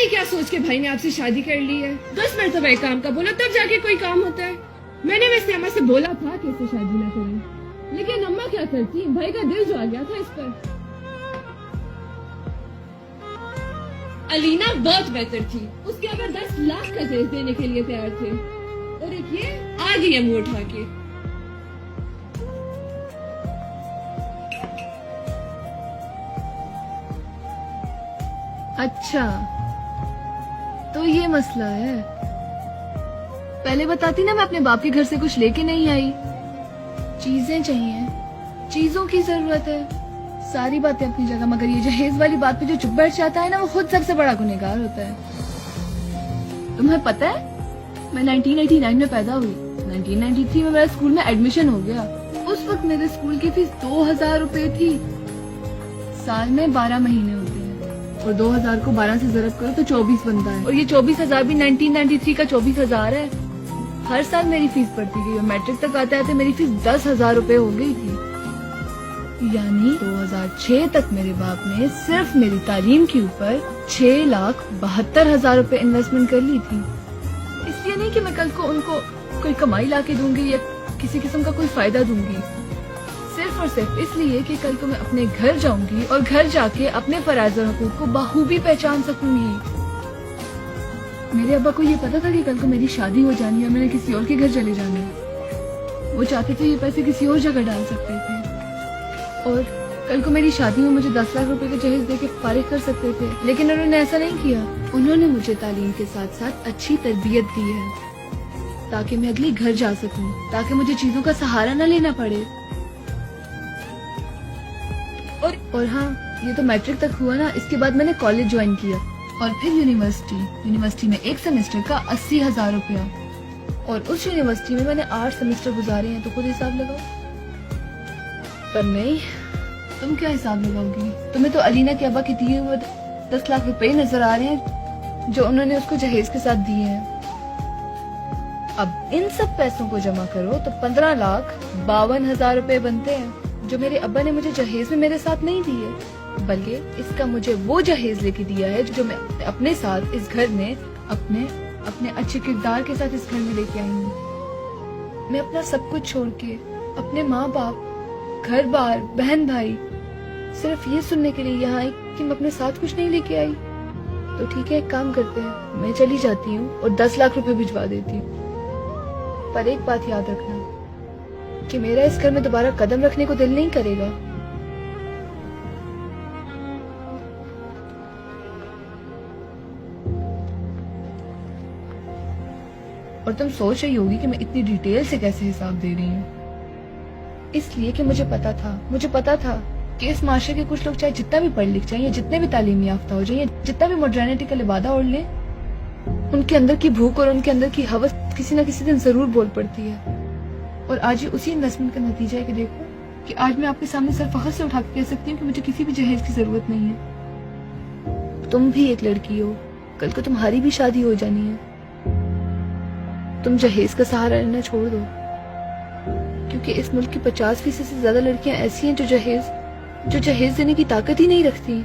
نہیں کیا سوچ کے بھائی نے آپ سے شادی کر لی ہے. 10 مرتبہ ایک کام کا بولا تب جا کے کوئی کام ہوتا ہے. میں نے ویسے اماں سے بولا تھا کہ اسے شادی نہ کریں, لیکن اماں کیا کرتی, بھائی کا دل جو آ گیا تھا اس پر. علینا بہت بہتر تھی, اس کے ابا 10 لاکھ کا جہیز دینے کے لیے تیار تھے, اور ایک یہ آ گئی ہے منہ اٹھا کے. اچھا تو یہ مسئلہ ہے. پہلے بتاتی نا, میں اپنے باپ کے گھر سے کچھ لے کے نہیں آئی. چیزیں چاہیے, چیزوں کی ضرورت ہے, ساری باتیں اپنی جگہ, مگر یہ جہیز والی بات پہ جو چپ بیٹھ جاتا ہے نا, وہ خود سب سے بڑا گنہگار ہوتا ہے. تمہیں پتہ ہے میں 1989 میں پیدا ہوئی, 1993 میں میرا اسکول میں ایڈمیشن ہو گیا. اس وقت میرے اسکول کی فیس 2000 روپے تھی. سال میں 12 مہینے ہوتے ہیں, اور 2000 کو 12 سے ضرب کرو تو 24 بنتا ہے, اور یہ 24,000 بھی 1993 کا 24,000 ہے. ہر سال میری فیس بڑھتی گئی, اور میٹرک تک آتے آتے میری فیس 10,000 روپے ہو گئی تھی. یعنی 2006 تک میرے باپ نے صرف میری تعلیم کے اوپر 6,72,000 روپے انویسٹمنٹ کر لی تھی. اس لیے نہیں کہ میں کل کو ان کو کوئی کمائی لا کے دوں گی یا کسی قسم کا کوئی فائدہ دوں گی, صرف اور صرف اس لیے کہ کل کو میں اپنے گھر جاؤں گی اور گھر جا کے اپنے فرائض اور حقوق کو بخوبی پہچان سکوں گی. میرے ابا کو یہ پتا تھا کہ کل کو میری شادی ہو جانی ہے اور میں نے کسی اور کے گھر چلے جانا ہے. وہ چاہتے تھے یہ پیسے کسی اور جگہ ڈال سکتے تھے, اور کل کو میری شادی میں مجھے 10 لاکھ روپے کا جہیز دے کے فارغ کر سکتے تھے, لیکن انہوں نے ایسا نہیں کیا. انہوں نے مجھے تعلیم کے ساتھ ساتھ اچھی تربیت دی ہے تاکہ میں اگلی گھر جا سکوں, تاکہ مجھے چیزوں کا سہارا نہ لینا پڑے. اور ہاں, یہ تو میٹرک تک ہوا نا, اس کے بعد میں نے کالج جوائن کیا, اور پھر یونیورسٹی میں ایک سیمسٹر کا 80,000 روپیہ, اور اس یونیورسٹی میں نے 8 سیمسٹر گزارے ہیں, تو خود حساب لگاؤ. پر نہیں, تم کیا حساب لگاؤ گی؟ تمہیں تو علینا کے ابا کے دیے ہوئے 10 لاکھ روپے نظر آ رہے ہیں جو انہوں نے اس کو جہیز کے ساتھ دیے ہیں. اب ان سب پیسوں کو جمع کرو تو 15,52,000 روپے بنتے ہیں, جو میرے ابا نے مجھے جہیز میں میرے ساتھ نہیں دیے, بلکہ اس کا مجھے وہ جہیز لے کے دیا ہے جو میں اپنے ساتھ اس گھر میں اپنے اچھے کردار کے ساتھ اس گھر میں لے کے آئی ہوں. میں اپنا سب کچھ چھوڑ کے, اپنے ماں باپ, گھر بار, بہن بھائی, صرف یہ سننے کے لیے یہاں آئی کہ میں اپنے ساتھ کچھ نہیں لے کے آئی. تو ٹھیک ہے, ایک کام کرتے ہیں, میں چلی جاتی ہوں اور 10 لاکھ روپے بھجوا دیتی ہوں. پر ایک بات یاد رکھنا کہ میرا اس گھر میں دوبارہ قدم رکھنے کو دل نہیں کرے گا. اور تم سوچ رہی ہوگی کہ میں اتنی ڈیٹیل سے کیسے حساب دے رہی ہوں. اس لیے کہ مجھے پتا تھا کہ اس معاشرے کے کچھ لوگ چاہے جتنا بھی پڑھ لکھ جائیں یا جتنے بھی تعلیم یافتہ ہو جائیں یا جتنا بھی ماڈرنٹی کا لبادہ اوڑھ لیں, ان کے اندر کی بھوک اور ان کے اندر کی ہوس کسی نہ کسی دن ضرور بول پڑتی ہے. اور آج یہ اسی انویسٹمنٹ کا نتیجہ ہے کہ دیکھو کہ آج میں آپ کے سامنے سر فخر سے اٹھا کے کہہ سکتی ہوں کہ مجھے کسی بھی جہیز کی ضرورت نہیں ہے. تم بھی ایک لڑکی ہو, کل کو تمہاری بھی شادی ہو جانی ہے. تم جہیز کا سہارا لینا چھوڑ دو, کیونکہ اس ملک کی 50% سے زیادہ لڑکیاں ایسی ہیں جو جہیز دینے کی طاقت ہی نہیں رکھتی.